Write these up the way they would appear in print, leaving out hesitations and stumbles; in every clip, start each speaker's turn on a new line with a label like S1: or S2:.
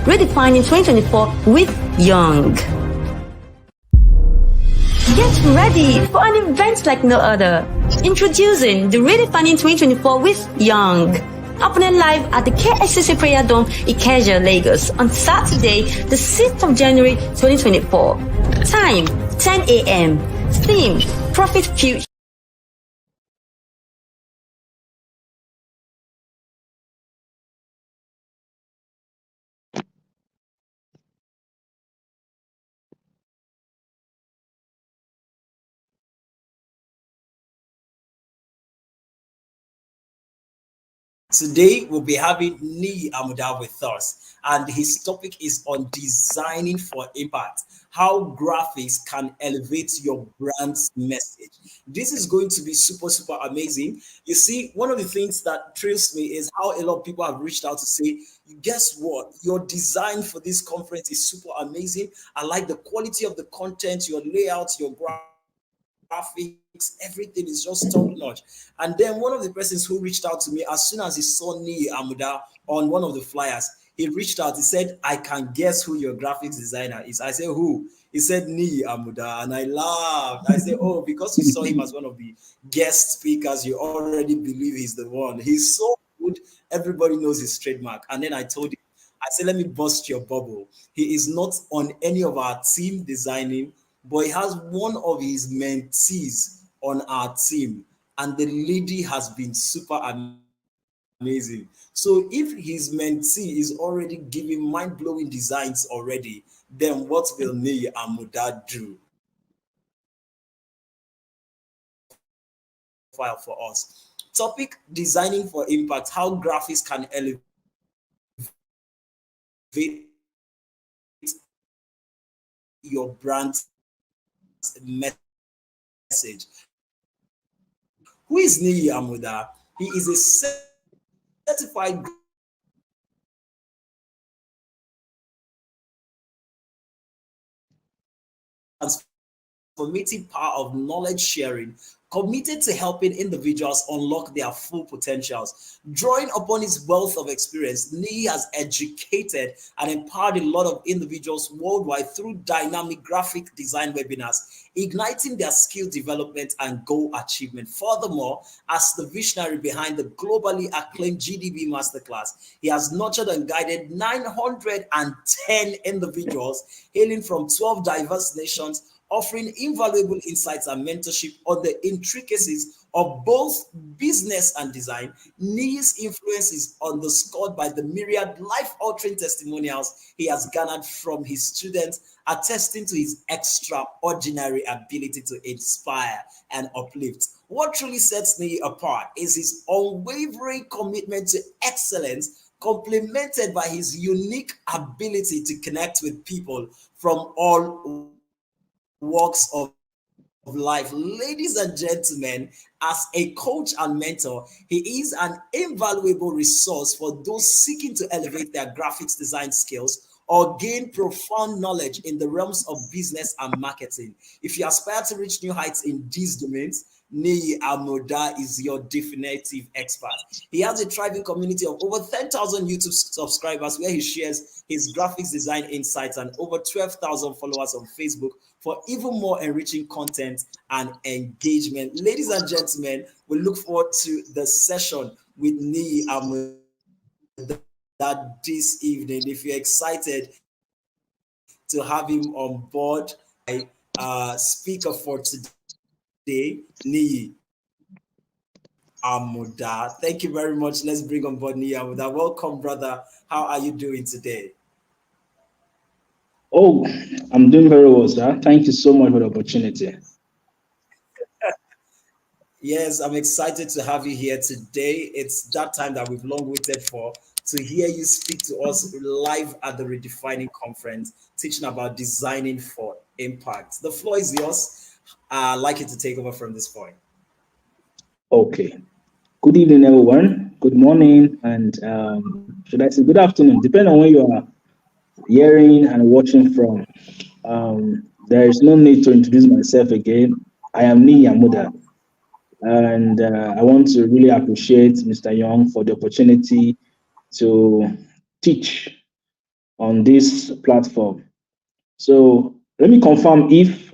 S1: Redefining 2024 with Young. Get ready for an event like no other. Introducing the Redefining 2024 with Young. Happening live at the KSCC Prayer Dome, Ikeja, Lagos on Saturday, the 6th of January 2024. Time, 10 a.m. Theme, Profit Future.
S2: Today we'll be having Niyi Amuda with us, and his topic is on designing for impact. How graphics can elevate your brand's message. This is going to be super amazing. You see, one of the things that thrills me is how a lot of people have reached out to say, guess what? Your design for this conference is super amazing. I like the quality of the content, your layout, your graphics, everything is just top notch. And then one of the persons who reached out to me as soon as he saw Niyi Amuda on one of the flyers, he reached out. He said, "I can guess who your graphics designer is." I said, "Who?" He said, "Niyi Amuda," and I laughed. I said, "Oh, because you saw him as one of the guest speakers, you already believe he's the one. He's so good. Everybody knows his trademark." And then I told him, I said, "Let me bust your bubble. He is not on any of our team designing, but he has one of his mentees on our team, and the lady has been super amazing. So if his mentee is already giving mind-blowing designs already, then what will Niyi Amuda do file for us?" Topic: designing for impact. How graphics can elevate your brand's message. Who is Niyi Amuda? He is a certified transformative power of knowledge sharing, committed to helping individuals unlock their full potentials. Drawing upon his wealth of experience, Niyi has educated and empowered a lot of individuals worldwide through dynamic graphic design webinars, igniting their skill development and goal achievement. Furthermore, as the visionary behind the globally acclaimed GDB Masterclass, he has nurtured and guided 910 individuals hailing from 12 diverse nations, offering invaluable insights and mentorship on the intricacies of both business and design. Niyi's influence is underscored by the myriad life-altering testimonials he has garnered from his students, attesting to his extraordinary ability to inspire and uplift. What truly sets Niyi apart is his unwavering commitment to excellence, complemented by his unique ability to connect with people from all walks of life. Ladies and gentlemen, as a coach and mentor, he is an invaluable resource for those seeking to elevate their graphics design skills or gain profound knowledge in the realms of business and marketing. If you aspire to reach new heights in these domains, Niyi Amuda is your definitive expert. He has a thriving community of over 10,000 YouTube subscribers where he shares his graphics design insights, and over 12,000 followers on Facebook for even more enriching content and engagement. Ladies and gentlemen, we look forward to the session with Niyi Amuda this evening. If you're excited to have him on board, speaker for today, Niyi Amuda. Thank you very much. Let's bring on board Niyi Amuda. Welcome, brother. How are you doing today?
S3: Oh, I'm doing very well, sir. Thank you so much for the opportunity.
S2: Yes, I'm excited to have you here today. It's that time that we've long waited for, to hear you speak to us live at the Redefining conference, teaching about designing for impact. The floor is yours. I'd like you to take over from this point.
S3: Okay. Good evening, everyone. Good morning, and should I say good afternoon, depending on where you are hearing and watching from. There is no need to introduce myself again. I am Niyi Amuda, and I want to really appreciate Mr. Young for the opportunity to teach on this platform. So let me confirm if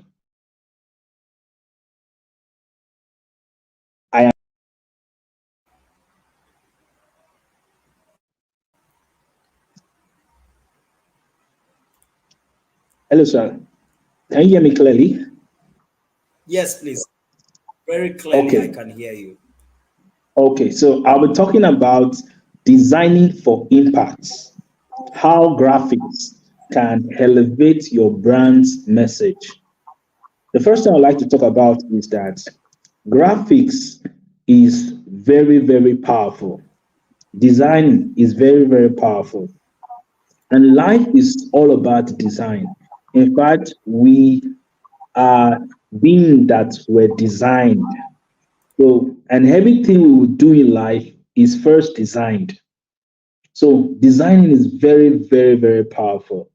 S3: I am. Hello, sir. Can you hear me clearly?
S2: Yes, please. Very clearly, I
S3: Okay.
S2: can hear you.
S3: Okay. So I'll be talking about designing for impact, how graphics can elevate your brand's message. The first thing I'd like to talk about is that graphics is very, very powerful. Design is very, very powerful. And life is all about design. In fact, we are being that were designed. So, and everything we will do in life is first designed. So, designing is very, very, very powerful.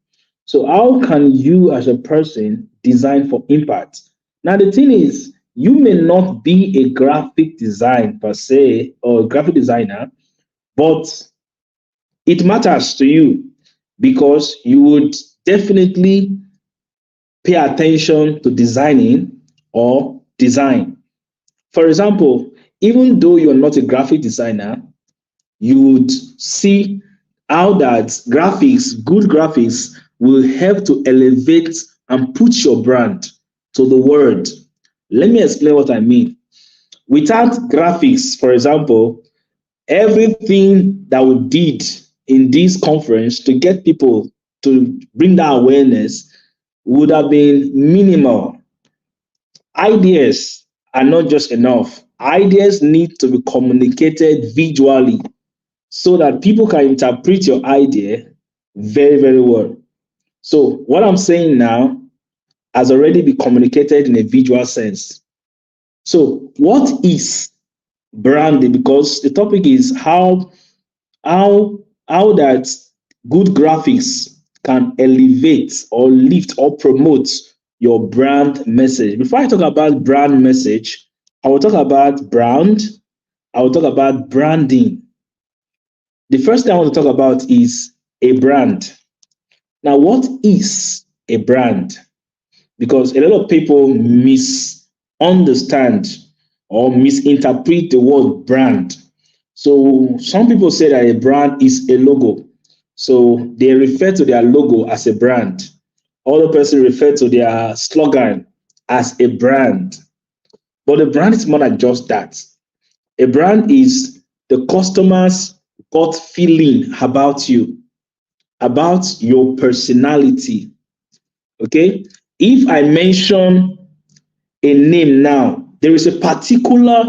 S3: So, how can you as a person design for impact? Now, the thing is, you may not be a graphic design per se or a graphic designer, but it matters to you because you would definitely pay attention to designing or design. For example, even though you're not a graphic designer, you would see how that graphics, good graphics, will help to elevate and put your brand to the world. Let me explain what I mean. Without graphics, for example, everything that we did in this conference to get people to bring that awareness would have been minimal. Ideas are not just enough. Ideas need to be communicated visually so that people can interpret your idea very, very well. So, what I'm saying now has already been communicated in a visual sense. So, what is branding? Because the topic is how how that good graphics can elevate or lift or promote your brand message. Before I talk about brand message, I will talk about brand. I will talk about branding. The first thing I want to talk about is a brand. Now, what is a brand? Because a lot of people misunderstand or misinterpret the word brand. So some people say that a brand is a logo. So they refer to their logo as a brand. Other person refer to their slogan as a brand. But a brand is more than just that. A brand is the customer's gut feeling about your personality. Okay? If I mention a name now, there is a particular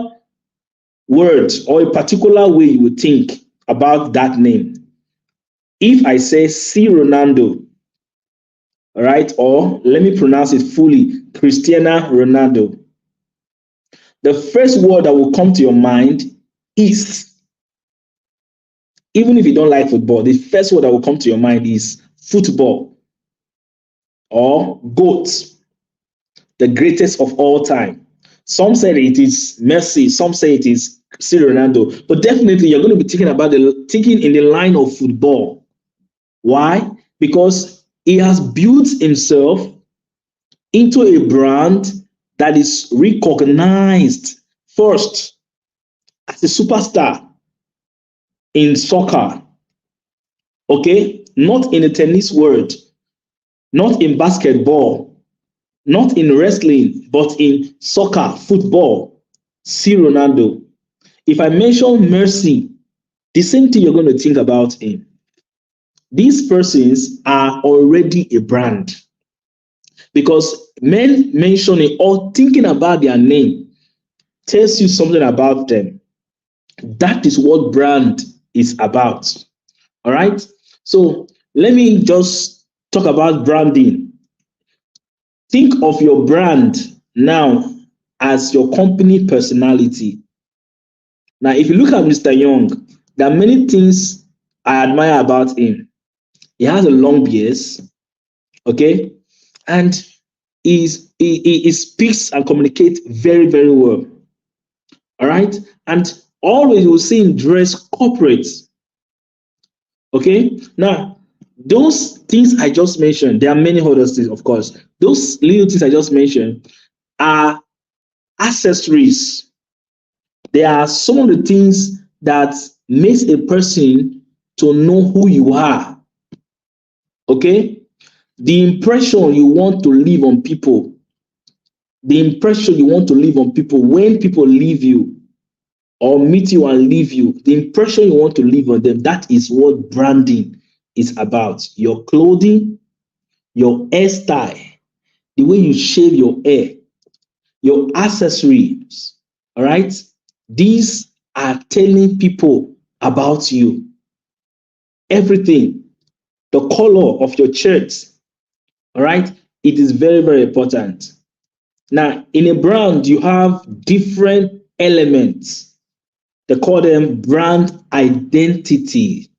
S3: word or a particular way you would think about that name. If I say C Ronaldo, all right, or let me pronounce it fully, Cristiano Ronaldo, the first word that will come to your mind is, even if you don't like football, the first word that will come to your mind is football or GOAT, the greatest of all time. Some say it is Messi, some say it is C Ronaldo, but definitely you're going to be thinking in the line of football. Why? Because he has built himself into a brand that is recognized first as a superstar in soccer. Okay? Not in the tennis world, not in basketball, not in wrestling, but in soccer, football. See Ronaldo. If I mention Mercy, the same thing you're going to think about him. These persons are already a brand because men mentioning or thinking about their name tells you something about them. That is what brand is about. All right. So let me just talk about branding. Think of your brand now as your company personality. Now, if you look at Mr. Young, there are many things I admire about him. He has a long beard, okay, and he speaks and communicates very, very well. All right, and always you will see him dress corporate. Okay, now those things I just mentioned, there are many other things, of course. Those little things I just mentioned are accessories. They are some of the things that makes a person to know who you are. Okay? The impression you want to leave on people, when people leave you or meet you and leave you, the impression you want to leave on them, that is what branding is about. Your clothing, your hairstyle, the way you shave your hair, your accessories, all right? These are telling people about you. Everything, the color of your shirt, all right? It is very, very important. Now, in a brand, you have different elements. They call them brand identity.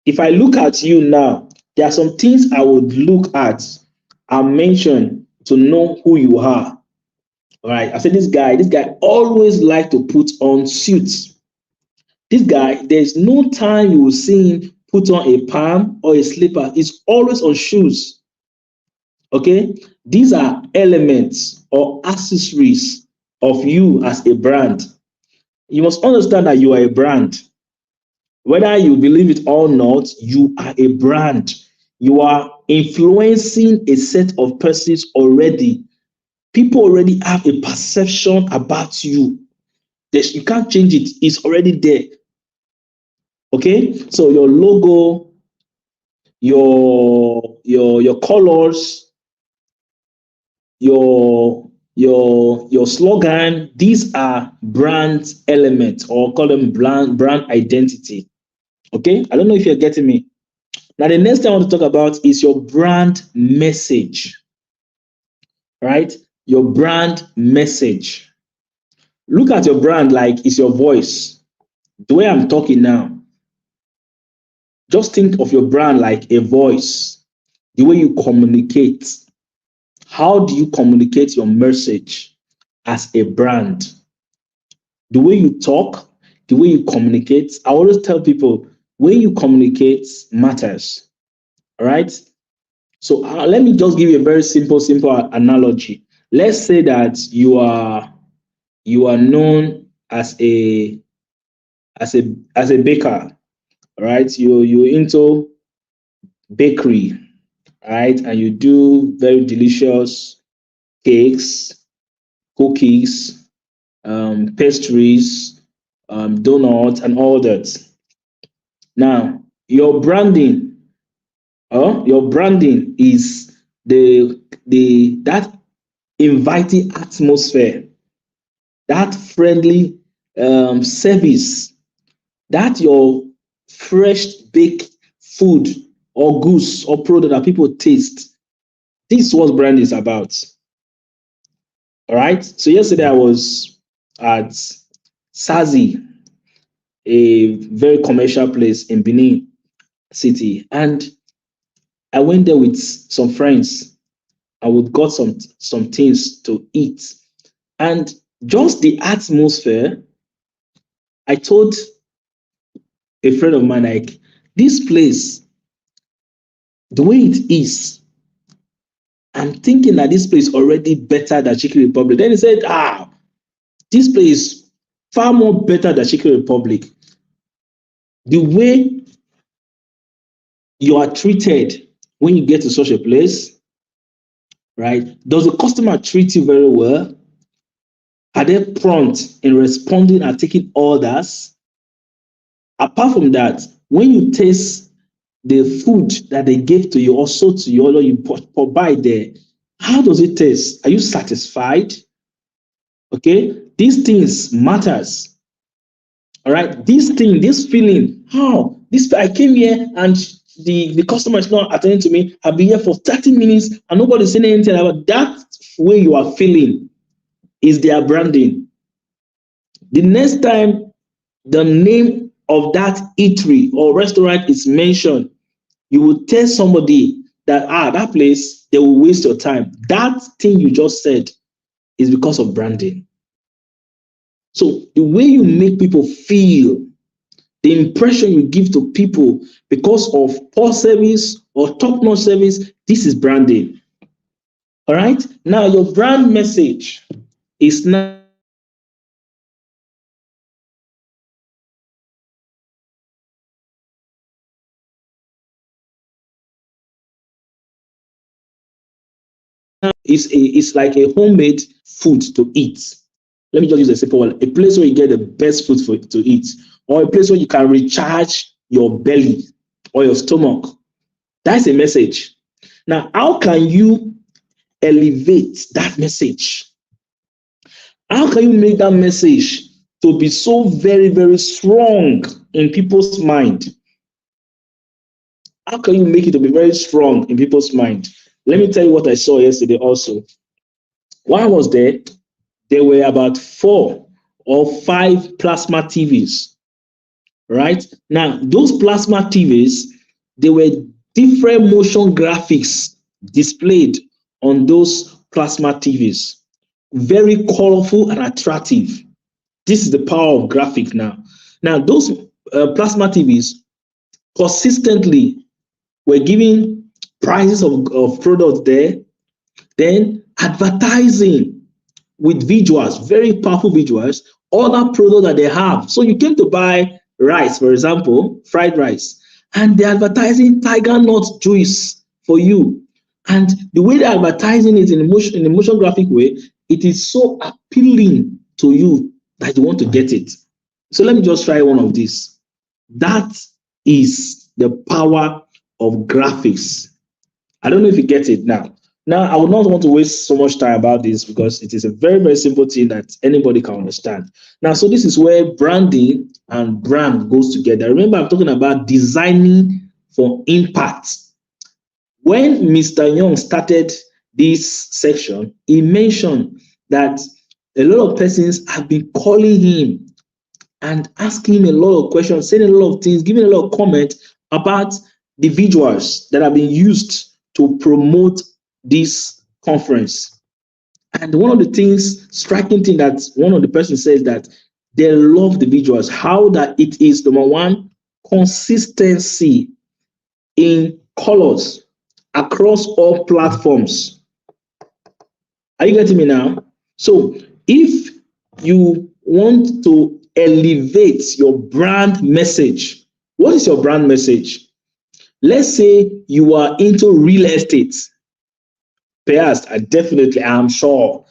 S3: If I look at you now, there are some things I would look at and mention to know who you are. All right. I said this guy always like to put on suits. This guy, there's no time you will see him put on a palm or a slipper. He's always on shoes. Okay. These are elements or accessories of you as a brand. You must understand that you are a brand. Whether you believe it or not, you are a brand. You are influencing a set of persons already. People already have a perception about you. You can't change it. It's already there. Okay? So your logo, your colors, your slogan, these are brand elements, or call them brand identity. Okay? I don't know if you're getting me. Now, the next thing I want to talk about is your brand message. Right? Your brand message. Look at your brand like it's your voice. The way I'm talking now, just think of your brand like a voice. The way you communicate. How do you communicate your message as a brand? The way you talk, the way you communicate. I always tell people, when you communicate matters. All right? So let me just give you a very simple analogy. Let's say that you are known as a baker, right? You're into bakery, right? And you do very delicious cakes, cookies, pastries, donuts, and all that. Now, your branding is that inviting atmosphere, that friendly service, that your fresh baked food or goods or product that people taste. This is what brand is about. All right. So yesterday I was at Sazi, a very commercial place in Benin City, and I went there with some friends. I would got some things to eat, and just the atmosphere. I told a friend of mine, like, this place, the way it is, I'm thinking that this place is already better than Chicken Republic. Then he said, this place is far more better than Chicken Republic. The way you are treated when you get to such a place, right? Does the customer treat you very well? Are they prompt in responding and taking orders? Apart from that, when you taste the food that they gave to you or sold to you, or you buy there, how does it taste? Are you satisfied? Okay, these things matters. All right, this feeling, I came here and the customer is not attending to me. I've been here for 30 minutes and nobody's saying anything about that. Way you are feeling is their branding. The next time the name of that eatery or restaurant is mentioned, you will tell somebody that that place, they will waste your time. That thing you just said is because of branding. So the way you make people feel, the impression you give to people because of poor service or top-notch service, this is branding. All right. Now your brand message is now is like a homemade food to eat. Let me just use a simple one: a place where you get the best food to eat, or a place where you can recharge your belly or your stomach. That's a message. Now, how can you elevate that message? How can you make that message to be so very, very strong in people's mind? How can you make it to be very strong in people's mind? Let me tell you what I saw yesterday also. While I was there were about 4 or 5 plasma TVs, right? Now, those plasma TVs, they were different motion graphics displayed on those plasma TVs. Very colorful and attractive. This is the power of graphic now. Now, those plasma TVs consistently were giving prices of products there, then advertising with visuals, very powerful visuals, other products that they have. So you came to buy rice, for example, fried rice, and they're advertising tiger nut juice for you. And the way they're advertising it in a motion graphic way, it is so appealing to you that you want to get it. So let me just try one of these. That is the power of graphics. I don't know if you get it now. Now, I would not want to waste so much time about this because it is a very, very simple thing that anybody can understand. Now, so this is where branding and brand goes together. Remember, I'm talking about designing for impact. When Mr. Young started this section, he mentioned that a lot of persons have been calling him and asking him a lot of questions, saying a lot of things, giving a lot of comments about the visuals that have been used to promote this conference. And one of the things, striking thing that one of the persons says that they love the visuals, how that it is, number one, consistency in colors across all platforms. Are you getting me now? So if you want to elevate your brand message, what is your brand message? Let's say you are into real estate. Perhaps, I'm sure.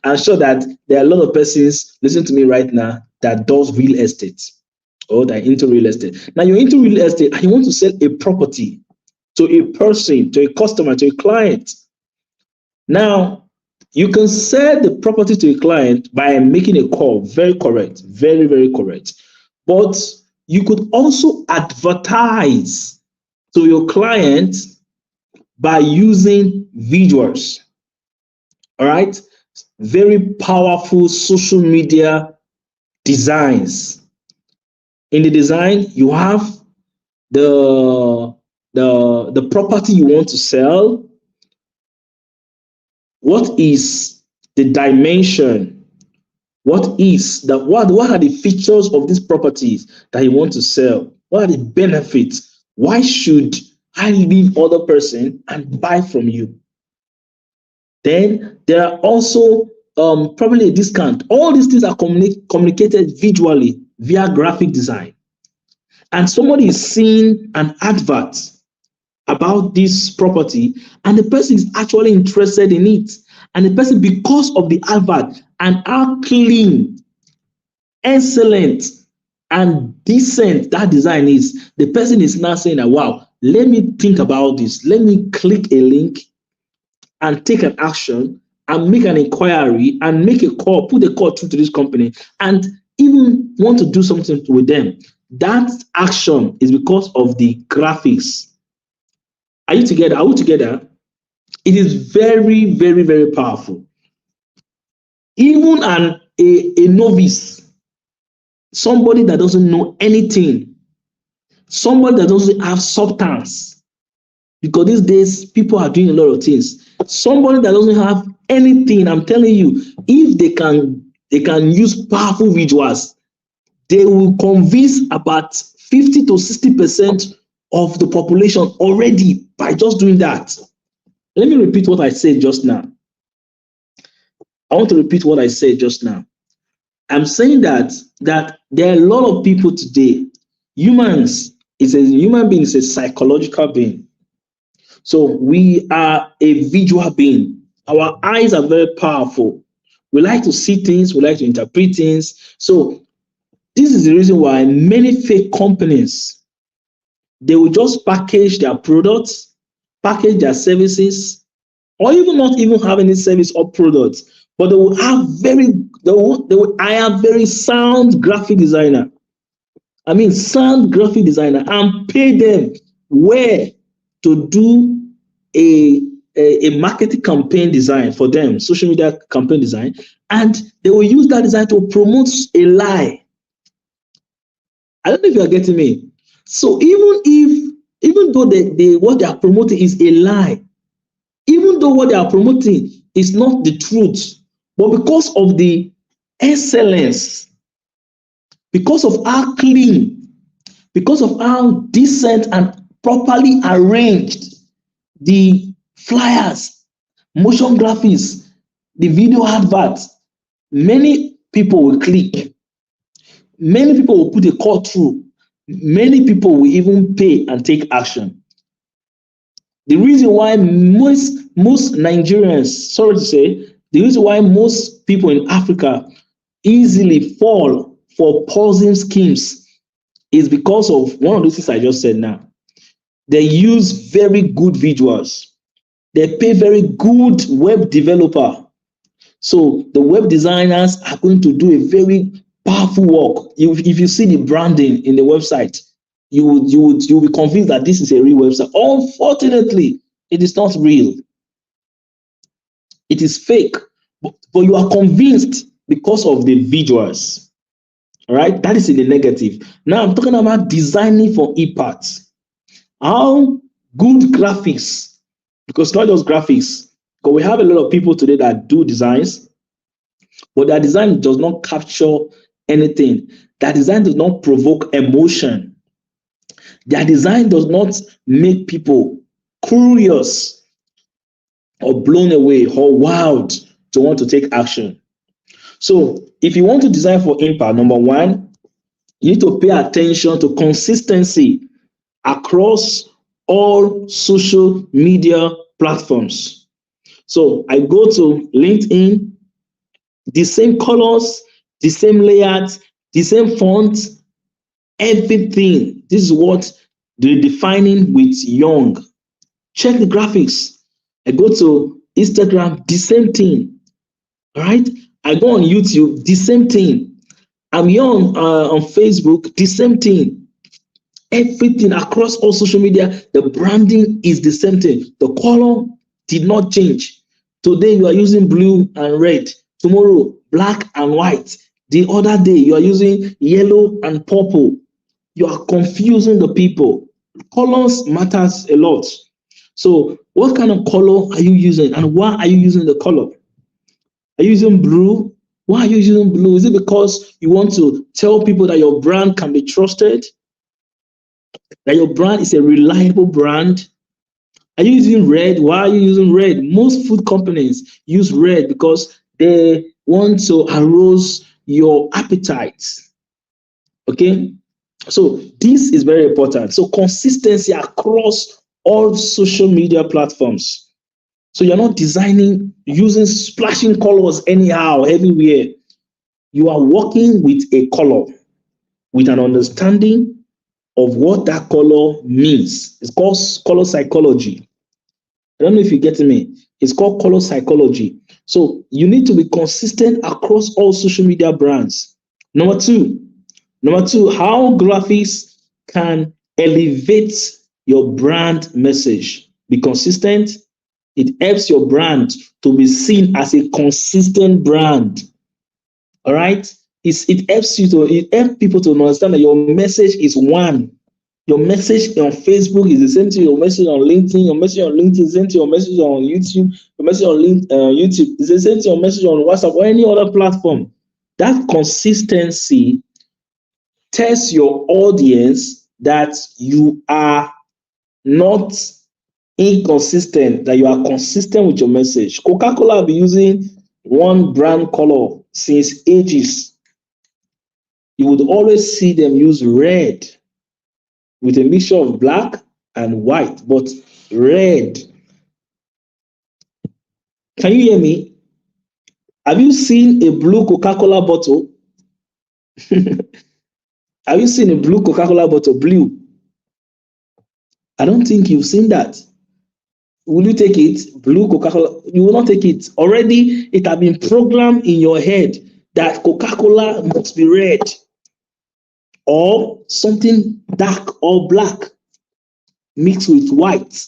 S3: I'm sure that there are a lot of persons listening to me right now that does real estate or that are into real estate. Now you're into real estate and you want to sell a property to a person, to a customer, to a client. Now, you can sell the property to a client by making a call. Very correct. Very, very correct. But you could also advertise to your client by using visuals. All right. Very powerful social media designs. In the design, you have the property you want to sell. What is the dimension? What are the features of these properties that you want to sell? What are the benefits? Why should I leave other person and buy from you? Then there are also probably a discount. All these things are communicated visually via graphic design. And somebody is seeing an advert about this property, and the person is actually interested in it. And the person, because of the advert and how clean, excellent, and decent that design is, the person is now saying that, wow, let me think about this. Let me click a link and take an action and make an inquiry and make a call, put a call through to this company, and even want to do something with them. That action is because of the graphics. Are you together? Are we together? It is very, very, very powerful. Even a novice, somebody that doesn't know anything, somebody that doesn't have substance, because these days people are doing a lot of things. Somebody that doesn't have anything, I'm telling you, if they can use powerful visuals, they will convince about 50 to 60% of the population already by just doing that. Let me repeat what I said just now. I want to repeat what I said just now. I'm saying that there are a lot of people today. Human being is a psychological being. So we are a visual being. Our eyes are very powerful. We like to see things, we like to interpret things. So this is the reason why many fake companies, they will just package their products, package their services, or even not even have any service or products, but they will hire very sound graphic designer. Sound graphic designer, and pay them where to do a marketing campaign design for them, social media campaign design, and they will use that design to promote a lie. I don't know if you are getting me. So even though what they are promoting is a lie, even though what they are promoting is not the truth, but because of the excellence, because of how clean, because of how decent and properly arranged the flyers, motion graphics, the video adverts, many people will click. Many people will put a call through. Many people will even pay and take action. The reason why most Nigerians, sorry to say, the reason why most people in Africa easily fall for Ponzi schemes is because of one of the things I just said now. They use very good visuals. They pay very good web developer. So the web designers are going to do a very powerful work. If you see the branding in the website, you'll be convinced that this is a real website. Unfortunately, it is not real. It is fake, but you are convinced because of the visuals. All right, that is in the negative. Now I'm talking about designing for impact. How good graphics, because not just graphics, because we have a lot of people today that do designs, but their design does not capture anything. Their design does not provoke emotion. Their design does not make people curious or blown away or wild to want to take action. So if you want to design for impact, number one, you need to pay attention to consistency across all social media platforms. So I go to LinkedIn, the same colors, the same layout, the same font, everything. This is what Redefining with Young. Check the graphics. I go to Instagram, the same thing. All right. I go on YouTube, the same thing. I'm young on Facebook, the same thing. Everything across all social media, the branding is the same thing. The color did not change. Today you are using blue and red. Tomorrow, black and white. The other day you are using yellow and purple. You are confusing the people. Colors matters a lot. So what kind of color are you using, and why are you using the color? Are you using blue? Why are you using blue? Is it because you want to tell people that your brand can be trusted? That your brand is a reliable brand? Are you using red? Why are you using red? Most food companies use red because they want to arouse your appetite. Okay? So this is very important. So consistency across all social media platforms. So you're not designing using splashing colors anyhow, everywhere. You are working with a color, with an understanding of what that color means. It's called color psychology. I don't know if you're getting me. It's called color psychology. So you need to be consistent across all social media brands. Number two, how graphics can elevate your brand message. Be consistent. It helps your brand to be seen as a consistent brand. All right? It helps people to understand that your message is one. Your message on Facebook is the same to your message on LinkedIn. Your message on LinkedIn is the same to your message on YouTube. Your message on YouTube is the same to your message on WhatsApp or any other platform. That consistency test your audience that you are not inconsistent, that you are consistent with your message. Coca-Cola have been using one brand color since ages. You would always see them use red with a mixture of black and white, but red. Can you hear me? Have you seen a blue Coca-Cola bottle? Have you seen a blue Coca-Cola bottle? Blue. I don't think you've seen that. Will you take it? Blue Coca-Cola? You will not take it. Already, it has been programmed in your head that Coca-Cola must be red or something dark or black mixed with white.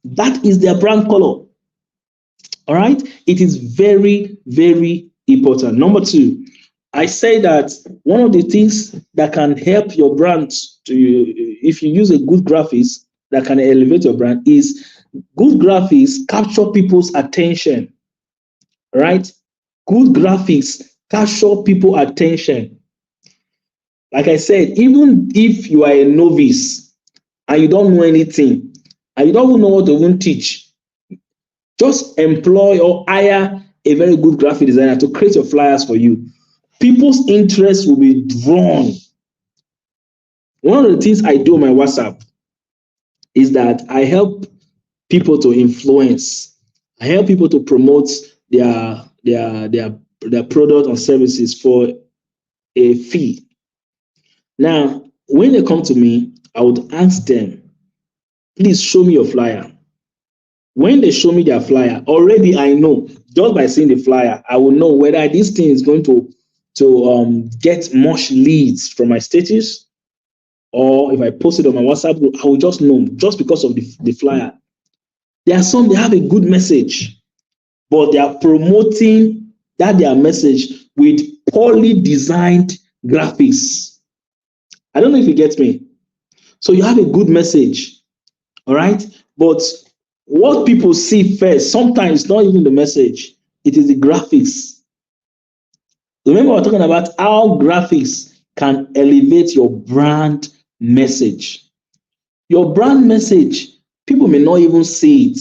S3: That is their brand color. All right? It is very, very important. Number two, I say that one of the things that can help your brand to, if you use a good graphics that can elevate your brand, is good graphics capture people's attention. Right? Good graphics capture people's attention. Like I said, even if you are a novice and you don't know anything and you don't even know what to even teach, just employ or hire a very good graphic designer to create your flyers for you. People's interest will be drawn. One of the things I do on my WhatsApp is that I help people to influence. I help people to promote their product or services for a fee. Now, when they come to me, I would ask them, please show me your flyer. When they show me their flyer, already I know, just by seeing the flyer, I will know whether this thing is going to get much leads from my status, or if I post it on my WhatsApp group, I will just know just because of the flyer. There are some, they have a good message, but they are promoting that their message with poorly designed graphics. I don't know if you get me. So you have a good message, all right? But what people see first, sometimes not even the message, it is the graphics. Remember, we're talking about how graphics can elevate your brand message. Your brand message, people may not even see it,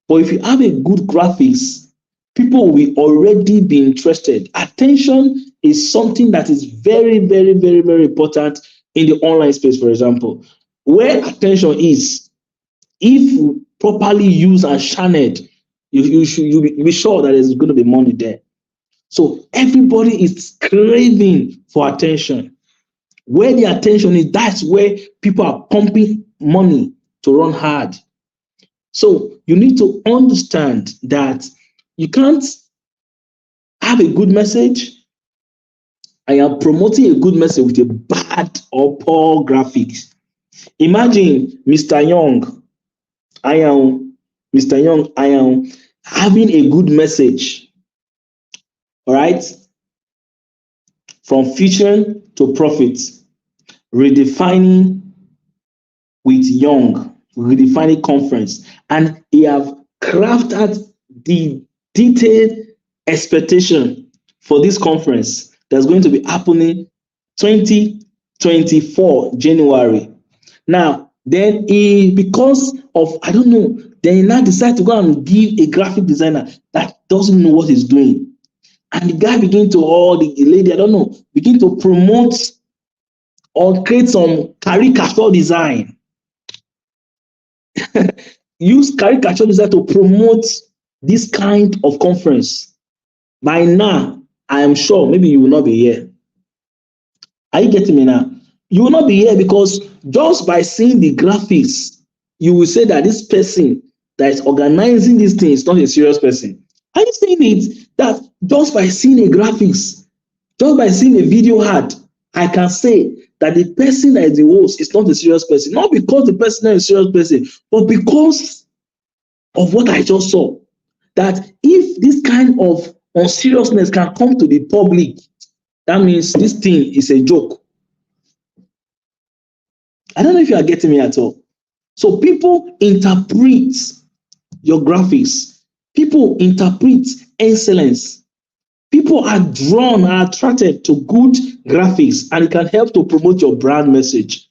S3: but if you have a good graphics, people will already be interested. Attention is something that is very, very, very, very important in the online space, for example. Where attention is, if properly used and channeled, you'll be sure that there's going to be money there. So everybody is craving for attention. Where the attention is, that's where people are pumping money to run hard. So you need to understand that you can't have a good message. I am promoting a good message with a bad or poor graphics. Imagine Mr. Young. I am having a good message. All right? From future to profit. Redefining with Young. Redefining conference. And he have crafted the detailed expectation for this conference that's going to be happening 2024 January. Now, then because of, I don't know, then he now decide to go and give a graphic designer that doesn't know what he's doing. And the guy begin to, or the lady, I don't know, begin to promote or create some caricature design. Use caricature design to promote this kind of conference. By now, I am sure maybe you will not be here. Are you getting me now? You will not be here because just by seeing the graphics, you will say that this person that is organizing this thing is not a serious person. Are you saying it? That just by seeing a graphics, just by seeing a video ad, I can say that the person that is the host is not a serious person. Not because the person is a serious person, but because of what I just saw. That if this kind of unseriousness can come to the public, that means this thing is a joke. I don't know if you are getting me at all. So people interpret your graphics. People interpret excellence. People are drawn, are attracted to good graphics, and it can help to promote your brand message.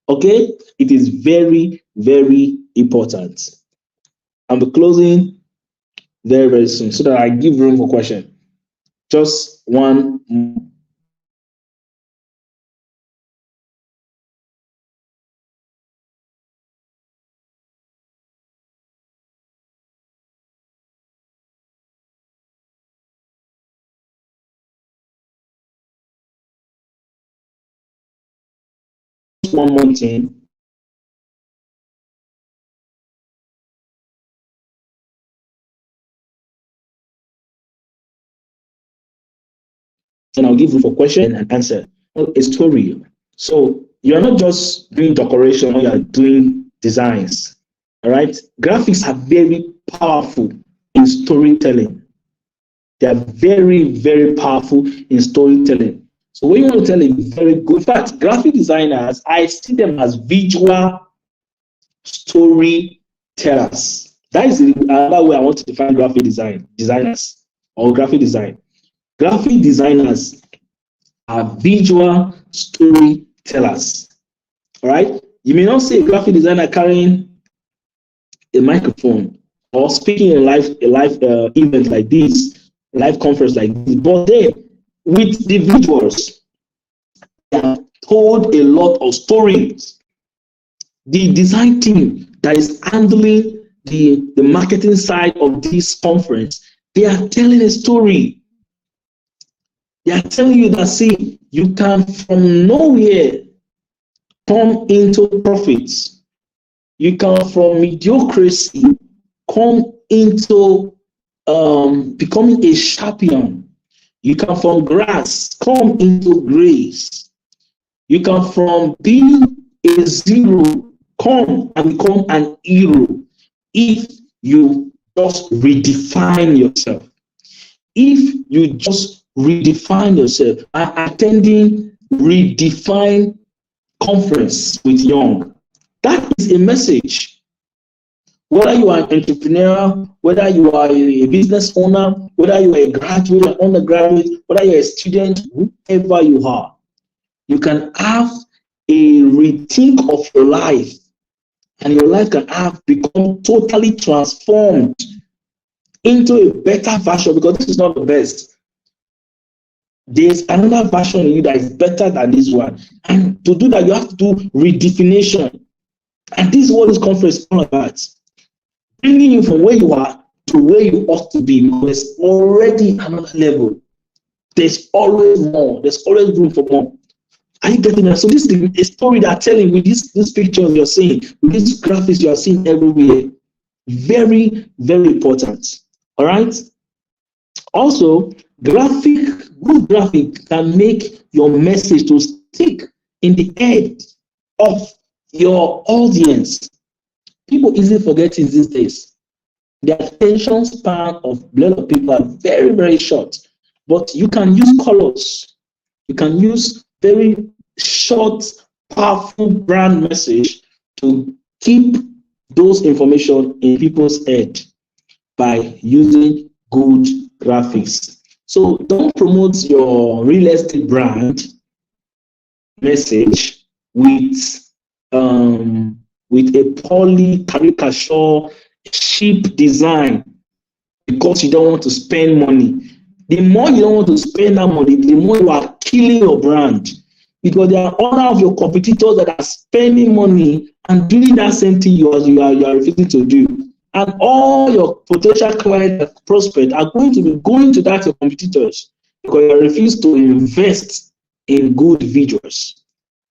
S3: Okay, it is very, very important. I'll be closing very, very soon so that I give room for question. Just one. One more thing. And I'll give you for question and answer. A story. So you're not just doing decoration, you're doing designs. All right. Graphics are very powerful in storytelling. They are very, very powerful in storytelling. So when you want to tell a very good, in fact, graphic designers, I see them as visual storytellers. That is another way I want to define graphic designers or graphic design. Graphic designers are visual storytellers. All right. You may not see a graphic designer carrying a microphone or speaking in a live event like this, live conference like this, but then with the visuals, they have told a lot of stories. The design team that is handling the marketing side of this conference, they are telling a story. They are telling you that, see, you can from nowhere come into profits. You can from mediocrity come into becoming a champion. You can from grass come into grace. You can from being a zero come and become an hero if you just redefine yourself. If you just redefine yourself, I'm attending Redefine conference with Young. That is a message. Whether you are an entrepreneur, whether you are a business owner, whether you are a graduate or undergraduate, whether you're a student, whoever you are, you can have a rethink of your life, and your life can have become totally transformed into a better version, because this is not the best. There's another version of you that is better than this one. And to do that, you have to do redefinition. And this is what this conference is all about. Bringing you from where you are to where you ought to be. There's already another level. There's always more. There's always room for more. Are you getting that? So this is a story that I'm telling with this pictures you're seeing, with these graphics you are seeing everywhere. Very, very important. All right. Also, good graphic can make your message to stick in the head of your audience. People easily forget it these days. The attention span of a lot of people are very, very short. But you can use colors. You can use very short, powerful brand message to keep those information in people's head by using good graphics. So don't promote your real estate brand message with a poorly caricature, cheap design, because you don't want to spend money. The more you don't want to spend that money, the more you are killing your brand, because there are other of your competitors that are spending money and doing that same thing you are refusing to do. And all your potential clients and prospects are going to be going to that your competitors because you refuse to invest in good visuals.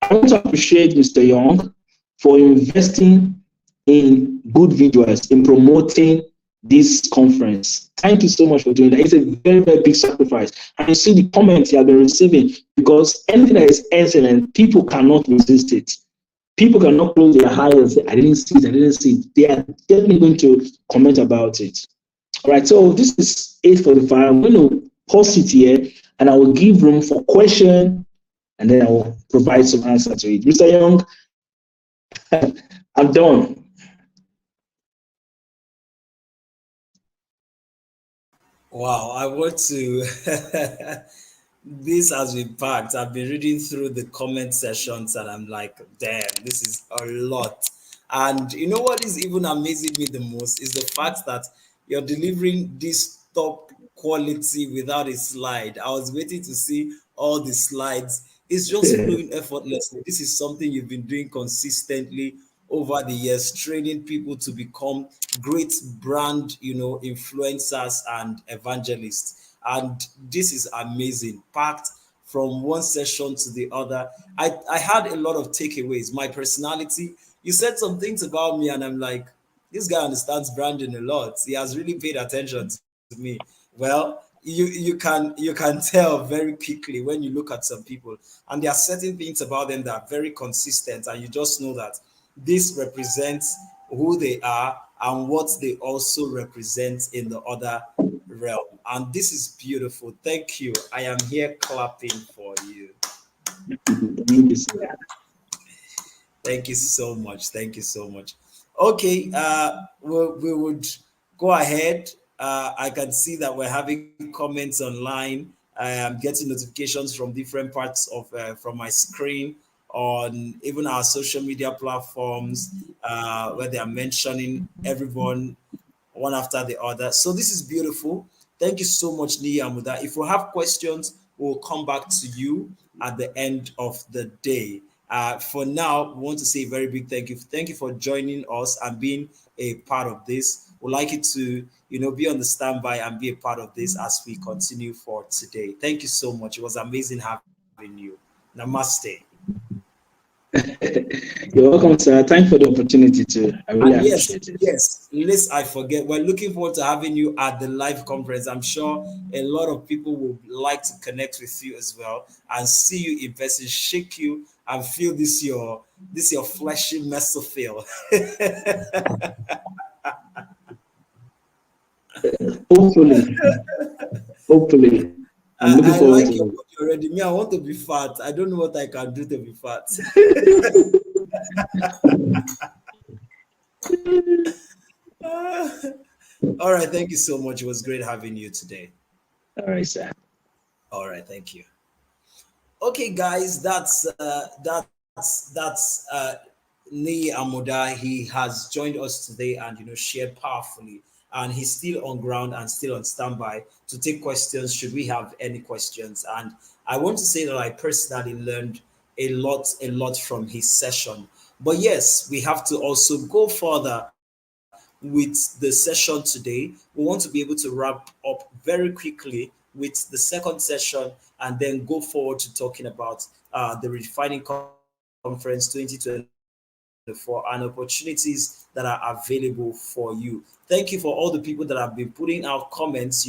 S3: I want to appreciate Mr. Young for investing in good visuals, in promoting this conference. Thank you so much for doing that. It's a very, very big sacrifice. And you see the comments you have been receiving, because anything that is excellent, people cannot resist it. People cannot close their eyes and say, I didn't see it, I didn't see it. They are definitely going to comment about it. All right, so this is 8:45. I'm going to pause it here, and I will give room for question, and then I will provide some answer to it. Mr. Young, I'm done.
S2: Wow, I want to. This has been packed. I've been reading through the comment sessions and I'm like, damn, this is a lot. And you know what is even amazing me the most is the fact that you're delivering this top quality without a slide. I was waiting to see all the slides. It's just flowing effortlessly. This is something you've been doing consistently over the years, training people to become great brand, influencers and evangelists. And this is amazing, packed from one session to the other. I had a lot of takeaways. My personality, you said some things about me, and I'm like, this guy understands branding a lot. He has really paid attention to me. Well, you can tell very quickly when you look at some people, and there are certain things about them that are very consistent, and you just know that this represents who they are and what they also represent in the other realm. And this is beautiful. Thank you. I am here clapping for you.
S3: Thank you, sir.
S2: Thank you so much. Thank you so much. Okay, we would go ahead. I can see that we're having comments online. I am getting notifications from different parts of from my screen on even our social media platforms where they are mentioning everyone one after the other. So this is beautiful. Thank you so much, Niyi Amuda. If we have questions, we'll come back to you at the end of the day. For now, we want to say a very big thank you. Thank you for joining us and being a part of this. We'd like you to, be on the standby and be a part of this as we continue for today. Thank you so much. It was amazing having you. Namaste.
S3: You're welcome, sir. Thanks for the opportunity too. I really appreciate it.
S2: Yes. Lest I forget, we're looking forward to having you at the live conference. I'm sure a lot of people would like to connect with you as well and see you in person, shake you, and feel this your fleshy muscle feel.
S3: Hopefully. I'm looking
S2: I
S3: forward
S2: like
S3: to
S2: your
S3: it.
S2: body already. Me, I want to be fat. I don't know what I can do to be fat. All right. Thank you so much. It was great having you today.
S3: All right, sir.
S2: All right. Thank you. Okay, guys, that's Niyi Amuda. He has joined us today and shared powerfully. And he's still on ground and still on standby to take questions should we have any questions. And I want to say that I personally learned a lot from his session. But yes, we have to also go further with the session today. We want to be able to wrap up very quickly with the second session and then go forward to talking about the Redefining Conference 2024 and opportunities that are available for you. Thank you for all the people that have been putting out comments.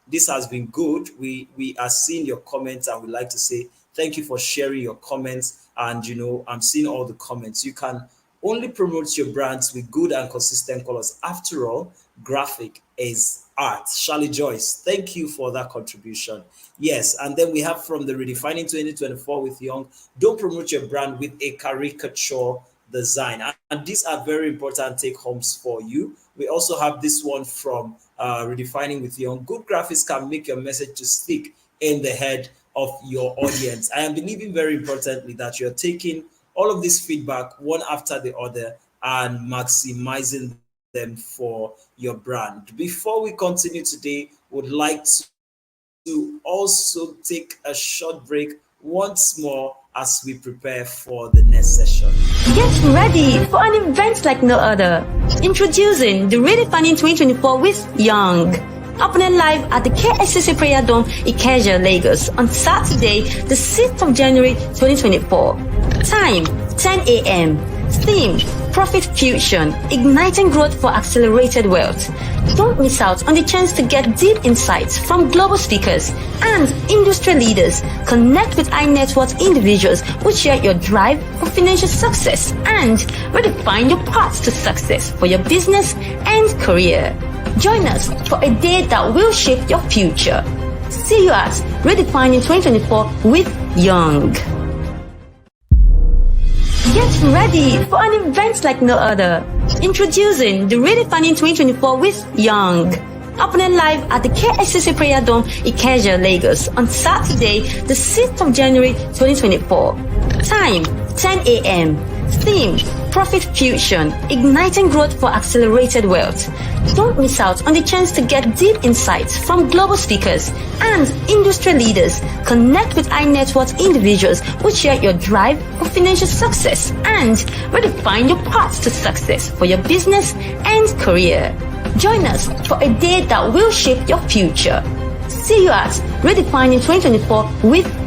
S2: This has been good. We are seeing your comments and we like to say thank you for sharing your comments. And I'm seeing all the comments. You can only promote your brands with good and consistent colors. After all, graphic is art. Charlie Joyce, thank you for that contribution. Yes, and then we have from the Redefining 2024 with Young, don't promote your brand with a caricature design. And these are very important take homes for you. We also have this one from Redefining with Young. Good graphics can make your message to stick in the head of your audience. I am believing very importantly that you're taking all of this feedback one after the other and maximizing them for your brand. Before we continue today, would like to also take a short break once more as we prepare for the next session.
S1: Get ready for an event like no other. Introducing the Redefining 2024 with Young. Happening live at the KSCC Prayer Dome, Ikeja, Lagos on Saturday, the 6th of January 2024. Time, 10 a.m. Theme, Profit Fusion, Igniting Growth for Accelerated Wealth. Don't miss out on the chance to get deep insights from global speakers and industry leaders. Connect with high net worth individuals who share your drive for financial success and redefine your path to success for your business and career. Join us for a day that will shape your future. See you at Redefining 2024 with Young. Get ready for an event like no other. Introducing the Redefining 2024 with Young. Happening live at the KSCC Prayer Dome, Ikeja, Lagos on Saturday, the 6th of January 2024. Time, 10 a.m. Theme, Profit Fusion, Igniting Growth for Accelerated Wealth. Don't miss out on the chance to get deep insights from global speakers and industry leaders. Connect with high net worth individuals who share your drive for financial success and redefine your path to success for your business and career. Join us for a day that will shape your future. See you at Redefining 2024 with